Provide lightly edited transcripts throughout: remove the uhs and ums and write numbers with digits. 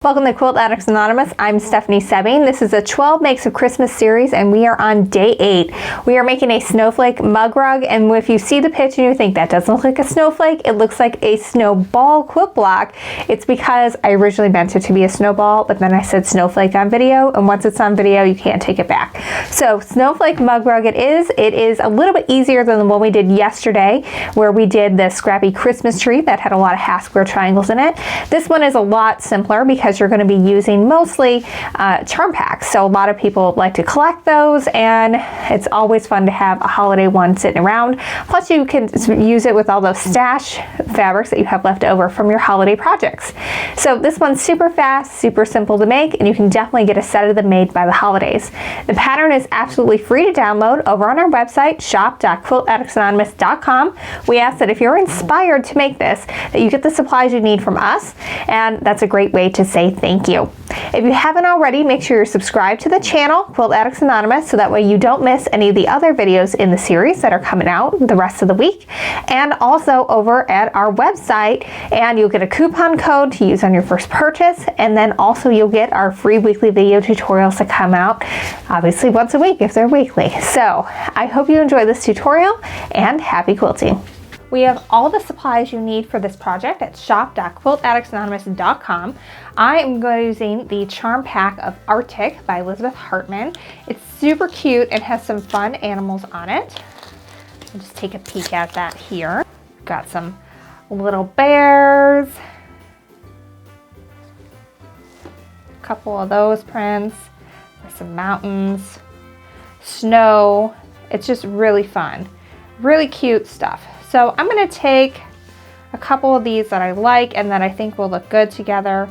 Welcome to Quilt Addicts Anonymous. I'm Stephanie Soebbing. This is a 12 Makes of Christmas series and we are on day 8. We are making a snowflake mug rug, and if you see the pitch and you think that doesn't look like a snowflake, it looks like a snowball quilt block. It's because I originally meant it to be a snowball, but then I said snowflake on video, and once it's on video you can't take it back. So snowflake mug rug it is. It is a little bit easier than the one we did yesterday where we did the scrappy Christmas tree that had a lot of half square triangles in it. This one is a lot simpler because you're going to be using mostly charm packs. So a lot of people like to collect those, and it's always fun to have a holiday one sitting around. Plus you can use it with all those stash fabrics that you have left over from your holiday projects. So this one's super fast, super simple to make, and you can definitely get a set of them made by the holidays. The pattern is absolutely free to download over on our website, shop.quiltaddictsanonymous.com. We ask that if you're inspired to make this, that you get the supplies you need from us, and that's a great way to say thank you. If you haven't already, make sure you're subscribed to the channel, Quilt Addicts Anonymous, so that way you don't miss any of the other videos in the series that are coming out the rest of the week. And also over at our website, and you'll get a coupon code to use on your first purchase, and then also you'll get our free weekly video tutorials that come out, obviously once a week if they're weekly. So I hope you enjoy this tutorial, and happy quilting. We have all the supplies you need for this project at shop.quiltaddictsanonymous.com. I am using the Charm Pack of Arctic by Elizabeth Hartman. It's super cute and has some fun animals on it. I'll just take a peek at that here. Got some little bears, a couple of those prints, there's some mountains, snow. It's just really fun, really cute stuff. So I'm going to take a couple of these that I like and that I think will look good together,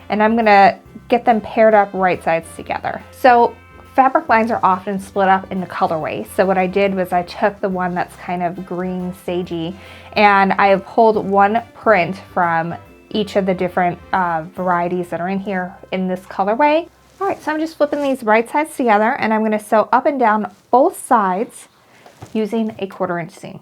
and I'm going to get them paired up right sides together. So fabric lines are often split up into colorways. So what I did was I took the one that's kind of green sagey, and I have pulled one print from each of the different varieties that are in here in this colorway. All right, so I'm just flipping these right sides together, and I'm going to sew up and down both sides using a 1/4 inch seam.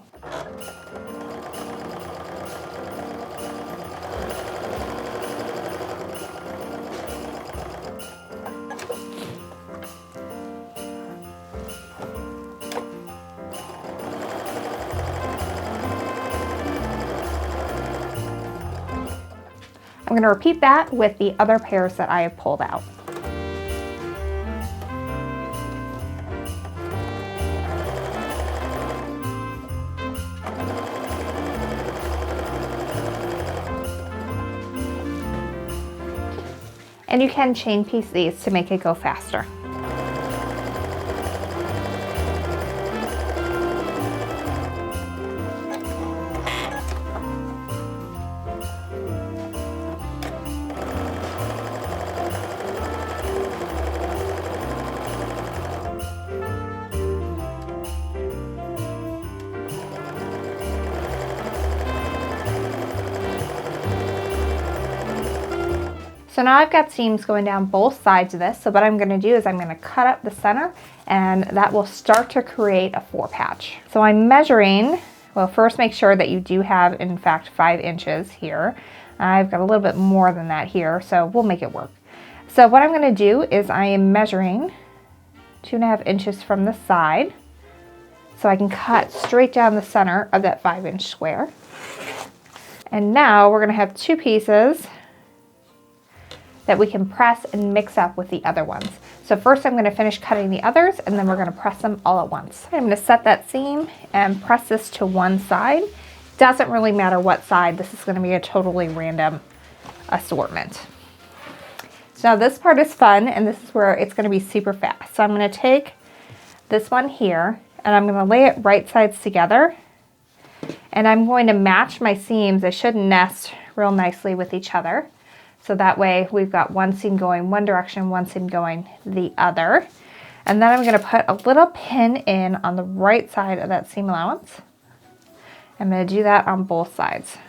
I'm going to repeat that with the other pairs that I have pulled out. And you can chain piece these to make it go faster. So now I've got seams going down both sides of this. So what I'm going to do is I'm going to cut up the center, and that will start to create a 4 patch. So I'm measuring, well, first make sure that you do have, in fact, 5 inches here. I've got a little bit more than that here, so we'll make it work. So what I'm going to do is I am measuring 2.5 inches from the side, so I can cut straight down the center of that 5-inch square. And now we're going to have 2 pieces that we can press and mix up with the other ones. So first I'm going to finish cutting the others, and then we're going to press them all at once. I'm going to set that seam and press this to one side. Doesn't really matter what side. This is going to be a totally random assortment. So now this part is fun, and this is where it's going to be super fast. So I'm going to take this one here, and I'm going to lay it right sides together, and I'm going to match my seams. They should nest real nicely with each other. So that way we've got one seam going one direction, one seam going the other. And then I'm going to put a little pin in on the right side of that seam allowance. I'm going to do that on both sides.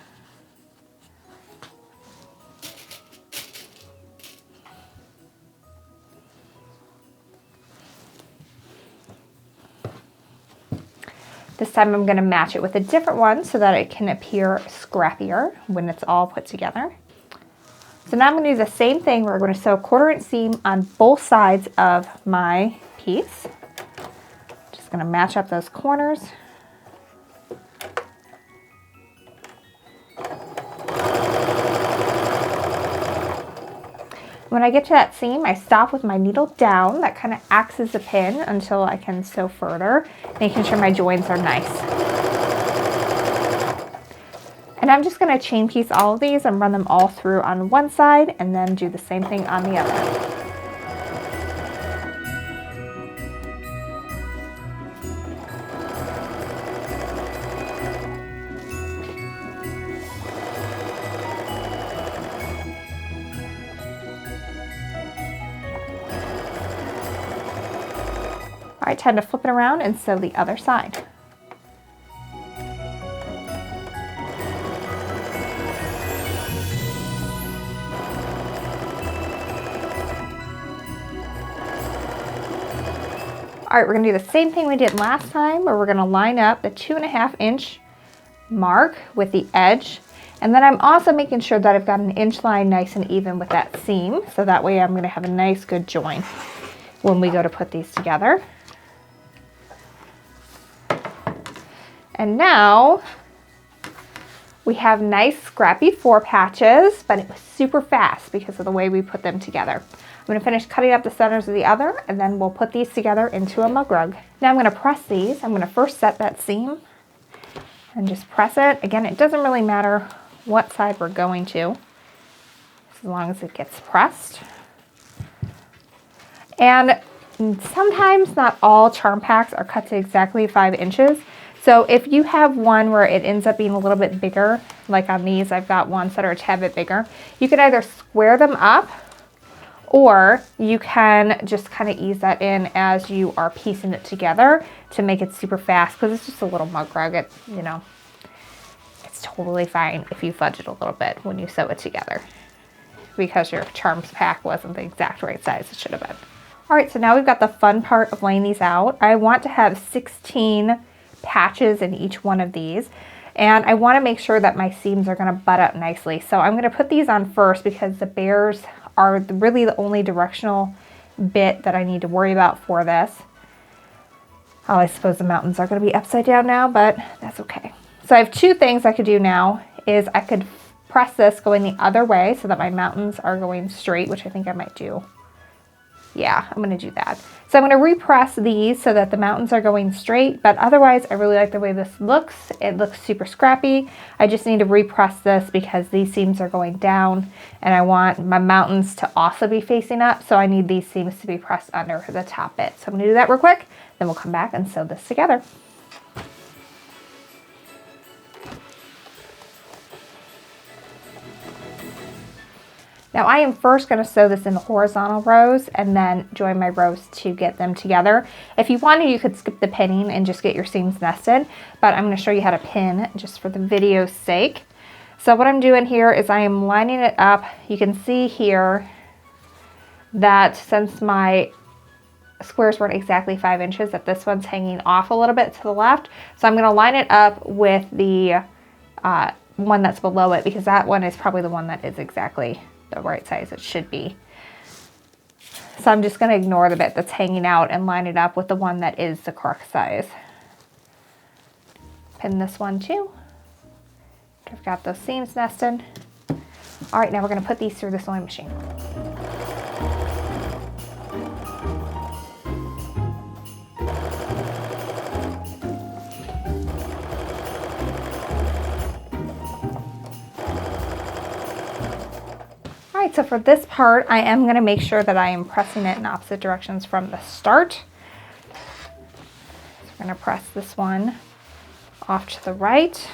This time I'm going to match it with a different one so that it can appear scrappier when it's all put together. So So now I'm going to do the same thing. We're going to sew a 1/4 inch seam on both sides of my piece. Just going to match up those corners. When I get to that seam, I stop with my needle down. That kind of acts as a pin until I can sew further, making sure my joins are nice. And I'm just going to chain piece all of these and run them all through on one side and then do the same thing on the other. All right, time to flip it around and sew the other side. All right, we're gonna do the same thing we did last time, where we're gonna line up the 2.5 inch mark with the edge. And then I'm also making sure that I've got an inch line nice and even with that seam. So that way I'm gonna have a nice good join when we go to put these together. And now we have nice scrappy 4 patches, but it was super fast because of the way we put them together. I'm going to finish cutting up the centers of the other, and then we'll put these together into a mug rug. Now I'm going to press these. I'm going to first set that seam and just press it. Again, it doesn't really matter what side we're going to, as long as it gets pressed. And sometimes not all charm packs are cut to exactly 5 inches. So if you have one where it ends up being a little bit bigger, like on these, I've got ones that are a tad bit bigger, you can either square them up, or you can just kind of ease that in as you are piecing it together to make it super fast, because it's just a little mug rug. It, you know, it's totally fine if you fudge it a little bit when you sew it together, because your charms pack wasn't the exact right size it should have been. All right, so now we've got the fun part of laying these out. I want to have 16 patches in each one of these, and I want to make sure that my seams are going to butt up nicely. So I'm going to put these on first because the bears are really the only directional bit that I need to worry about for this. Oh, I suppose the mountains are going to be upside down now, but that's okay. So I have 2 things I could do now. Is I could press this going the other way so that my mountains are going straight, which I think I might do. Yeah, I'm going to do that. So I'm going to repress these so that the mountains are going straight, but otherwise I really like the way this looks. It looks super scrappy. I just need to repress this because these seams are going down and I want my mountains to also be facing up, so I need these seams to be pressed under the top bit. So I'm going to do that real quick, then we'll come back and sew this together. Now I am first going to sew this in the horizontal rows and then join my rows to get them together. If you wanted, you could skip the pinning and just get your seams nested, but I'm going to show you how to pin just for the video's sake. So what I'm doing here is I am lining it up. You can see here that since my squares weren't exactly 5 inches, that this one's hanging off a little bit to the left. So I'm going to line it up with the one that's below it, because that one is probably the one that is exactly the right size it should be. So I'm just going to ignore the bit that's hanging out and line it up with the one that is the correct size. Pin this one too. I've got those seams nested. All right, now we're going to put these through the sewing machine. So for this part, I am going to make sure that I am pressing it in opposite directions from the start. So we're going to press this one off to the right.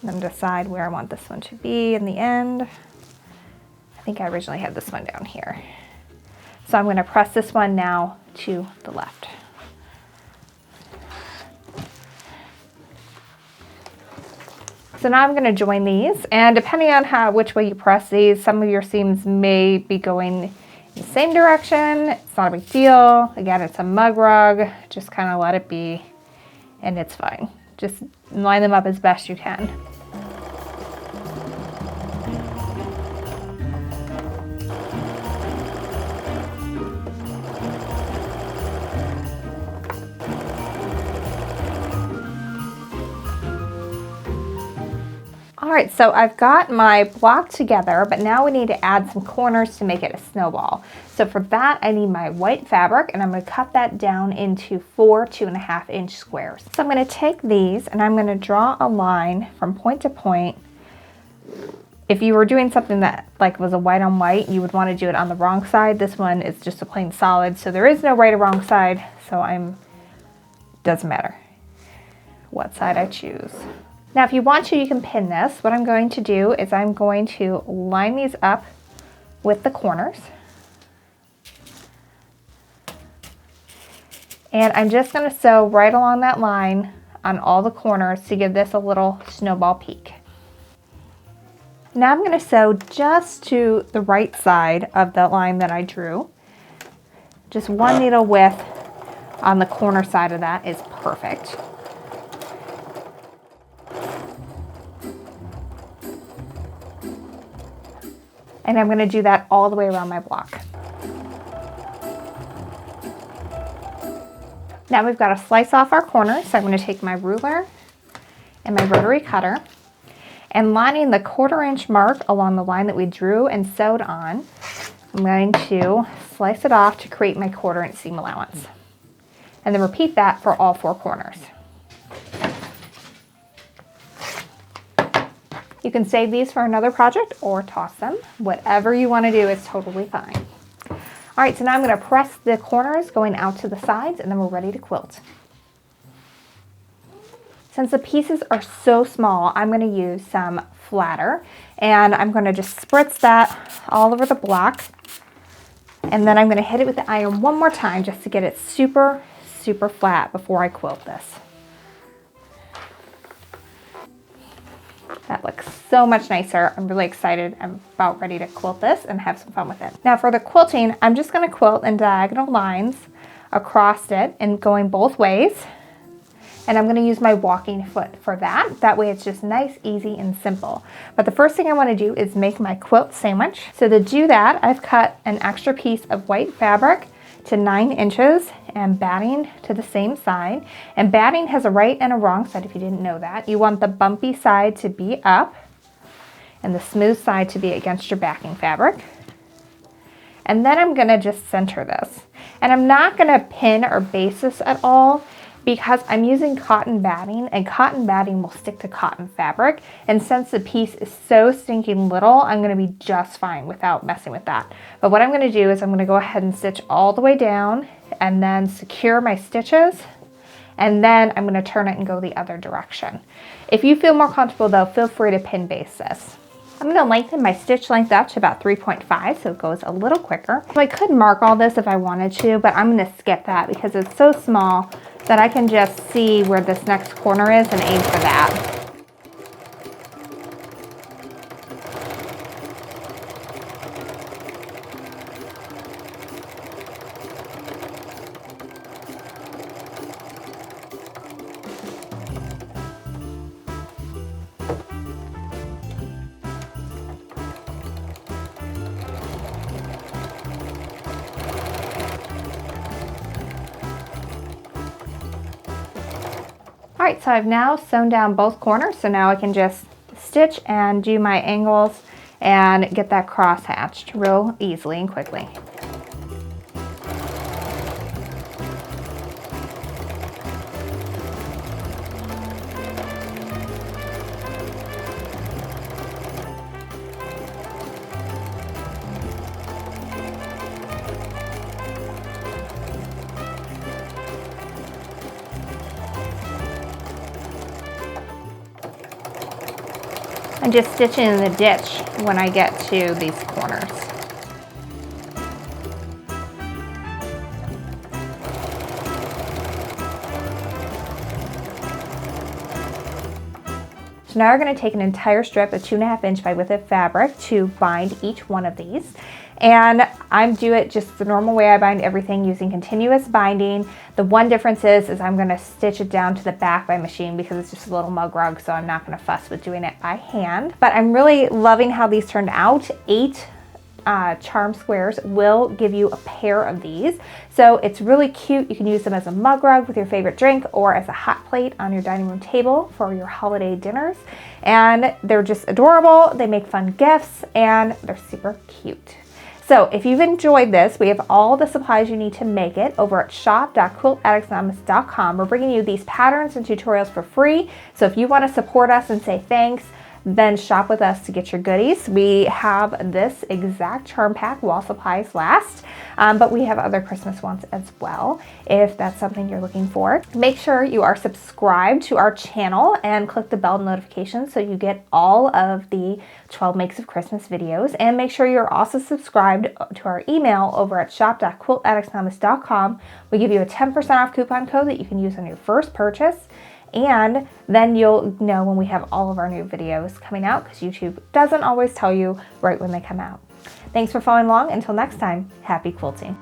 Then decide where I want this one to be in the end. I think I originally had this one down here. So I'm going to press this one now to the left. So now I'm going to join these, and depending on which way you press these, some of your seams may be going in the same direction. It's not a big deal. Again, it's a mug rug. Just kind of let it be, and it's fine. Just line them up as best you can. right, so I've got my block together, but now we need to add some corners to make it a snowball. So for that, I need my white fabric, and I'm going to cut that down into 4 2.5-inch squares. So I'm going to take these and I'm going to draw a line from point to point. If you were doing something that like was a white on white, you would want to do it on the wrong side. This one is just a plain solid, so there is no right or wrong side, so doesn't matter what side I choose. Now, if you want to, you can pin this. What I'm going to do is I'm going to line these up with the corners. And I'm just going to sew right along that line on all the corners to give this a little snowball peak. Now I'm going to sew just to the right side of the line that I drew. Just one needle width on the corner side of that is perfect. And I'm going to do that all the way around my block. Now we've got to slice off our corners, so I'm going to take my ruler and my rotary cutter, and lining the 1/4 inch mark along the line that we drew and sewed on, I'm going to slice it off to create my 1/4 inch seam allowance. And then repeat that for all 4 corners. You can save these for another project or toss them. Whatever you want to do is totally fine. All right, so now I'm going to press the corners going out to the sides, and then we're ready to quilt. Since the pieces are so small, I'm going to use some flatter, and I'm going to just spritz that all over the block. And then I'm going to hit it with the iron one more time just to get it super, super flat before I quilt this. That looks so much nicer. I'm really excited. I'm about ready to quilt this and have some fun with it. Now for the quilting, I'm just going to quilt in diagonal lines across it and going both ways. And I'm going to use my walking foot for that. That way it's just nice, easy, and simple. But the first thing I want to do is make my quilt sandwich. So to do that, I've cut an extra piece of white fabric to 9 inches and batting to the same side. And batting has a right and a wrong side if you didn't know that. You want the bumpy side to be up and the smooth side to be against your backing fabric. And then I'm going to just center this. And I'm not going to pin or base this at all, because I'm using cotton batting, and cotton batting will stick to cotton fabric. And since the piece is so stinking little, I'm gonna be just fine without messing with that. But what I'm gonna do is I'm gonna go ahead and stitch all the way down and then secure my stitches. And then I'm gonna turn it and go the other direction. If you feel more comfortable though, feel free to pin base this. I'm going to lengthen my stitch length up to about 3.5 so it goes a little quicker. So I could mark all this if I wanted to, but I'm going to skip that because it's so small that I can just see where this next corner is and aim for that. All right, so I've now sewn down both corners, so now I can just stitch and do my angles and get that cross hatched real easily and quickly. I'm just stitching in the ditch when I get to these corners. So now we're going to take an entire strip of 2.5 inch by width of fabric to bind each one of these. And I do it just the normal way I bind everything, using continuous binding. The one difference is I'm going to stitch it down to the back by machine because it's just a little mug rug, so I'm not going to fuss with doing it by hand. But I'm really loving how these turned out. 8 charm squares will give you a pair of these. So it's really cute. You can use them as a mug rug with your favorite drink or as a hot plate on your dining room table for your holiday dinners. And they're just adorable. They make fun gifts and they're super cute. So if you've enjoyed this, we have all the supplies you need to make it over at shop.quiltaddictsanonymous.com. We're bringing you these patterns and tutorials for free. So if you want to support us and say thanks, then shop with us to get your goodies. We have this exact charm pack while supplies last, but we have other Christmas ones as well if that's something you're looking for. Make sure you are subscribed to our channel and click the bell notification so you get all of the 12 Makes of Christmas videos. And make sure you're also subscribed to our email over at shop.quiltaddictsanonymous.com. We give you a 10% off coupon code that you can use on your first purchase. And then you'll know when we have all of our new videos coming out because YouTube doesn't always tell you right when they come out. Thanks for following along. Until next time, happy quilting.